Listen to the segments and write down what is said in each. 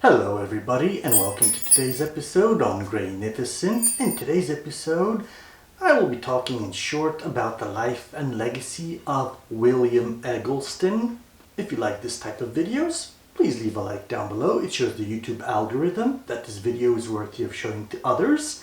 Hello everybody and welcome to today's episode on Grainificent. In today's episode I will be talking in short about the life and legacy of William Eggleston. If you like this type of videos, please leave a like down below. It shows the YouTube algorithm that this video is worthy of showing to others.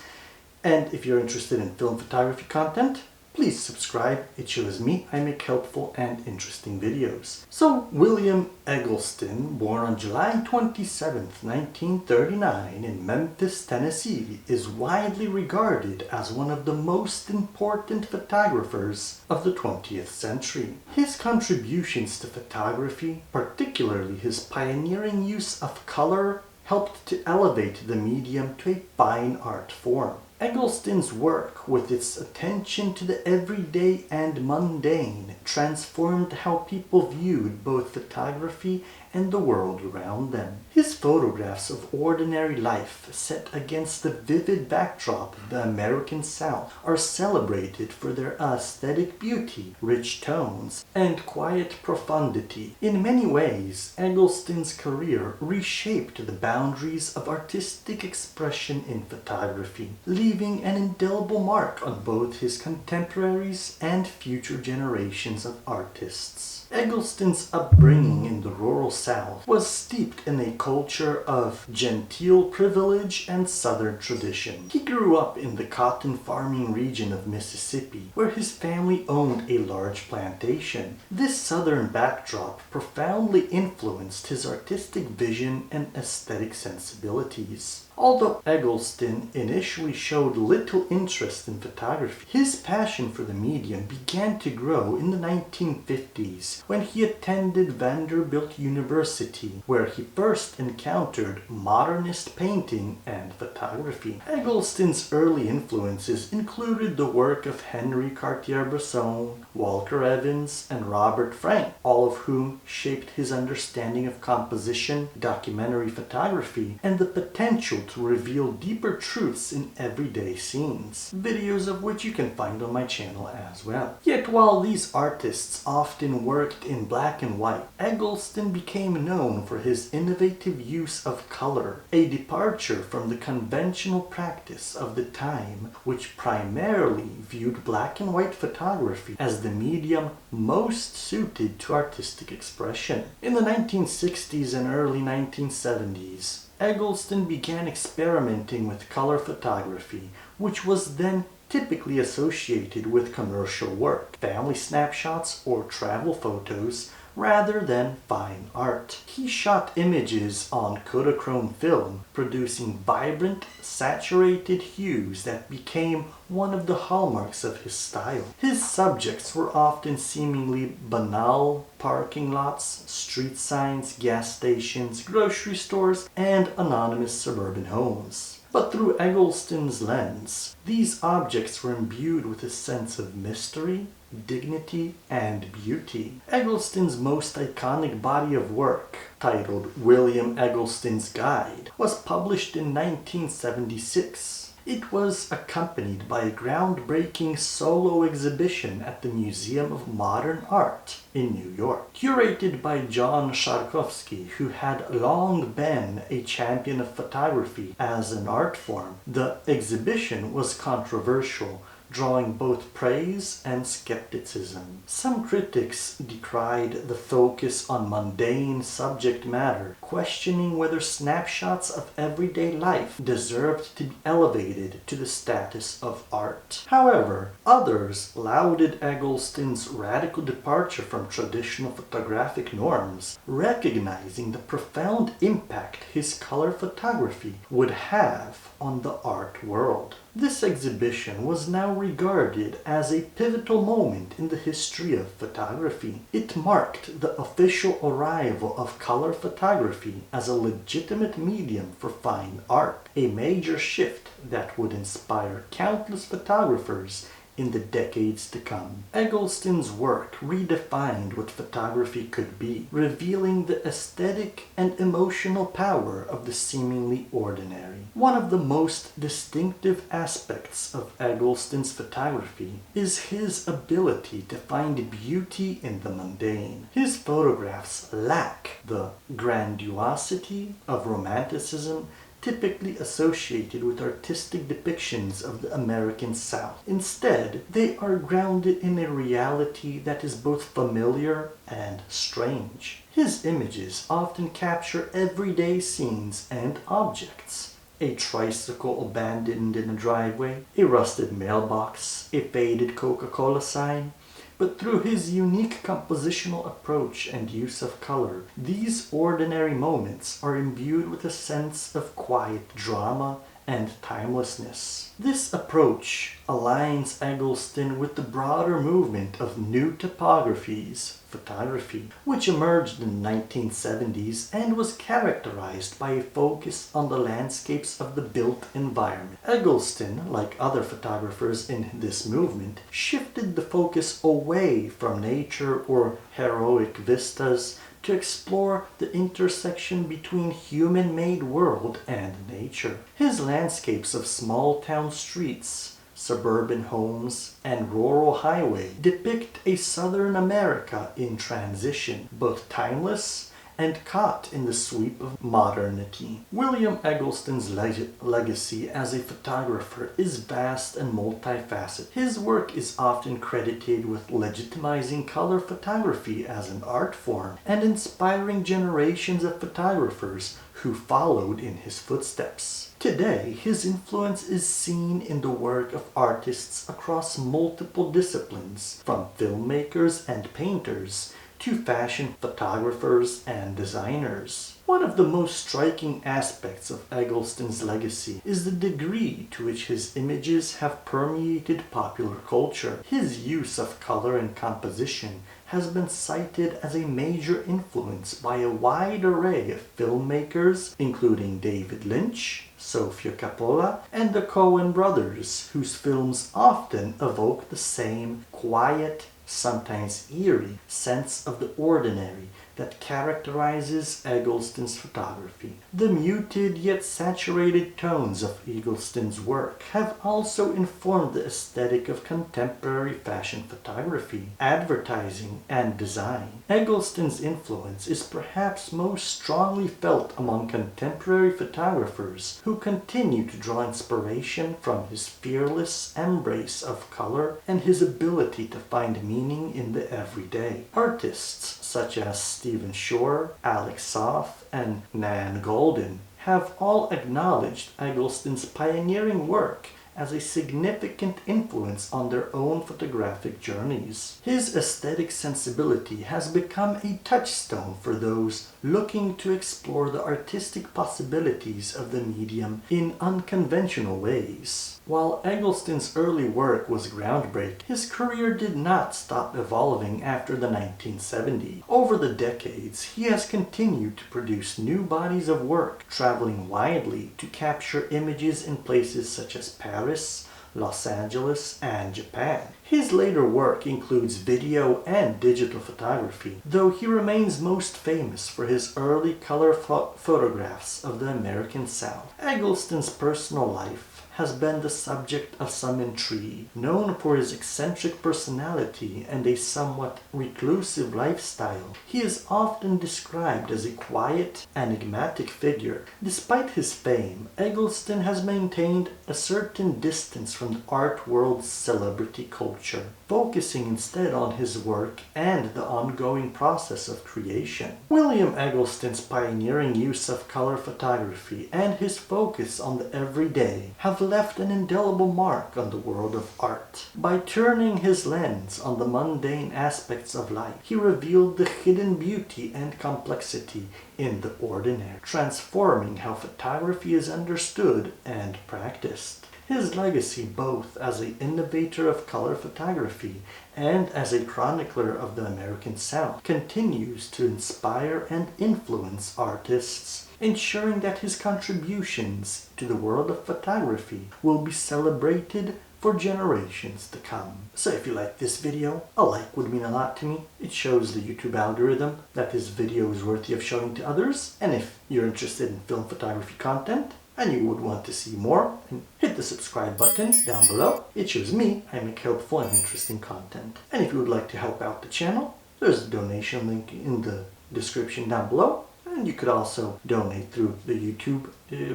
And if you're interested in film photography content, please subscribe. It shows me I make helpful and interesting videos. So, William Eggleston, born on July 27th, 1939 in Memphis, Tennessee, is widely regarded as one of the most important photographers of the 20th century. His contributions to photography, particularly his pioneering use of color, helped to elevate the medium to a fine art form. Eggleston's work, with its attention to the everyday and mundane, transformed how people viewed both photography and the world around them. His photographs of ordinary life, set against the vivid backdrop of the American South, are celebrated for their aesthetic beauty, rich tones, and quiet profundity. In many ways, Eggleston's career reshaped the boundaries of artistic expression in photography, leaving an indelible mark on both his contemporaries and future generations of artists. Eggleston's upbringing in the rural South was steeped in a culture of genteel privilege and Southern tradition. He grew up in the cotton farming region of Mississippi, where his family owned a large plantation. This Southern backdrop profoundly influenced his artistic vision and aesthetic sensibilities. Although Eggleston initially showed little interest in photography, his passion for the medium began to grow in the 1950s when he attended Vanderbilt University, where he first encountered modernist painting and photography. Eggleston's early influences included the work of Henry Cartier-Bresson, Walter Evans, and Robert Frank, all of whom shaped his understanding of composition, documentary photography, and the potential to reveal deeper truths in everyday scenes, videos of which you can find on my channel as well. Yet while these artists often worked in black and white, Eggleston became known for his innovative use of color, a departure from the conventional practice of the time, which primarily viewed black and white photography as the medium most suited to artistic expression. In the 1960s and early 1970s, Eggleston began experimenting with color photography, which was then typically associated with commercial work, family snapshots, or travel photos, rather than fine art. He shot images on Kodachrome film, producing vibrant, saturated hues that became one of the hallmarks of his style. His subjects were often seemingly banal: parking lots, street signs, gas stations, grocery stores, and anonymous suburban homes. But through Eggleston's lens, these objects were imbued with a sense of mystery, dignity, and beauty. Eggleston's most iconic body of work, titled William Eggleston's Guide, was published in 1976. It was accompanied by a groundbreaking solo exhibition at the Museum of Modern Art in New York. Curated by John Sharkovsky, who had long been a champion of photography as an art form, the exhibition was controversial, drawing both praise and skepticism. Some critics decried the focus on mundane subject matter, questioning whether snapshots of everyday life deserved to be elevated to the status of art. However, others lauded Eggleston's radical departure from traditional photographic norms, recognizing the profound impact his color photography would have on the art world. This exhibition was now regarded as a pivotal moment in the history of photography. It marked the official arrival of color photography as a legitimate medium for fine art, a major shift that would inspire countless photographers in the decades to come. Eggleston's work redefined what photography could be, revealing the aesthetic and emotional power of the seemingly ordinary. One of the most distinctive aspects of Eggleston's photography is his ability to find beauty in the mundane. His photographs lack the grandiosity of romanticism typically associated with artistic depictions of the American South. Instead, they are grounded in a reality that is both familiar and strange. His images often capture everyday scenes and objects. A tricycle abandoned in a driveway, a rusted mailbox, a faded Coca-Cola sign. But through his unique compositional approach and use of color, these ordinary moments are imbued with a sense of quiet drama and timelessness. This approach aligns Eggleston with the broader movement of new typographies, photography, which emerged in the 1970s and was characterized by a focus on the landscapes of the built environment. Eggleston, like other photographers in this movement, shifted the focus away from nature or heroic vistas to explore the intersection between human-made world and nature. His landscapes of small-town streets, suburban homes, and rural highway depict a Southern America in transition, both timeless and caught in the sweep of modernity. William Eggleston's legacy as a photographer is vast and multifaceted. His work is often credited with legitimizing color photography as an art form and inspiring generations of photographers who followed in his footsteps. Today, his influence is seen in the work of artists across multiple disciplines, from filmmakers and painters to fashion photographers and designers. One of the most striking aspects of Eggleston's legacy is the degree to which his images have permeated popular culture. His use of color and composition has been cited as a major influence by a wide array of filmmakers, including David Lynch, Sofia Coppola, and the Coen brothers, whose films often evoke the same quiet, sometimes eerie, sense of the ordinary that characterizes Eggleston's photography. The muted yet saturated tones of Eggleston's work have also informed the aesthetic of contemporary fashion photography, advertising, and design. Eggleston's influence is perhaps most strongly felt among contemporary photographers who continue to draw inspiration from his fearless embrace of color and his ability to find meaning in the everyday. Artists such as Stephen Shore, Alex Soth, and Nan Goldin have all acknowledged Eggleston's pioneering work as a significant influence on their own photographic journeys. His aesthetic sensibility has become a touchstone for those looking to explore the artistic possibilities of the medium in unconventional ways. While Eggleston's early work was groundbreaking, his career did not stop evolving after the 1970s. Over the decades, he has continued to produce new bodies of work, traveling widely to capture images in places such as Paris, Los Angeles, and Japan. His later work includes video and digital photography, though he remains most famous for his early color photographs of the American South. Eggleston's personal life has been the subject of some intrigue. Known for his eccentric personality and a somewhat reclusive lifestyle, he is often described as a quiet, enigmatic figure. Despite his fame, Eggleston has maintained a certain distance from the art world's celebrity culture, focusing instead on his work and the ongoing process of creation. William Eggleston's pioneering use of color photography and his focus on the everyday have left an indelible mark on the world of art. By turning his lens on the mundane aspects of life, he revealed the hidden beauty and complexity in the ordinary, transforming how photography is understood and practiced. His legacy, both as an innovator of color photography and as a chronicler of the American South, continues to inspire and influence artists, ensuring that his contributions to the world of photography will be celebrated, for generations to come. So if you like this video, a like would mean a lot to me. It shows the YouTube algorithm that this video is worthy of showing to others. And if you're interested in film photography content, and you would want to see more, then hit the subscribe button down below. It shows me I make helpful and interesting content. And if you would like to help out the channel, there's a donation link in the description down below. And you could also donate through the YouTube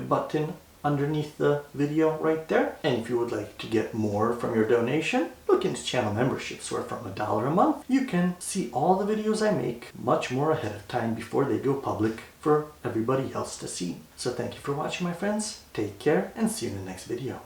button underneath the video right there. And if you would like to get more from your donation, look into channel memberships, where from $1 a month you can see all the videos I make much more ahead of time before they go public for everybody else to see. So thank you for watching, my friends. Take care and see you in the next video.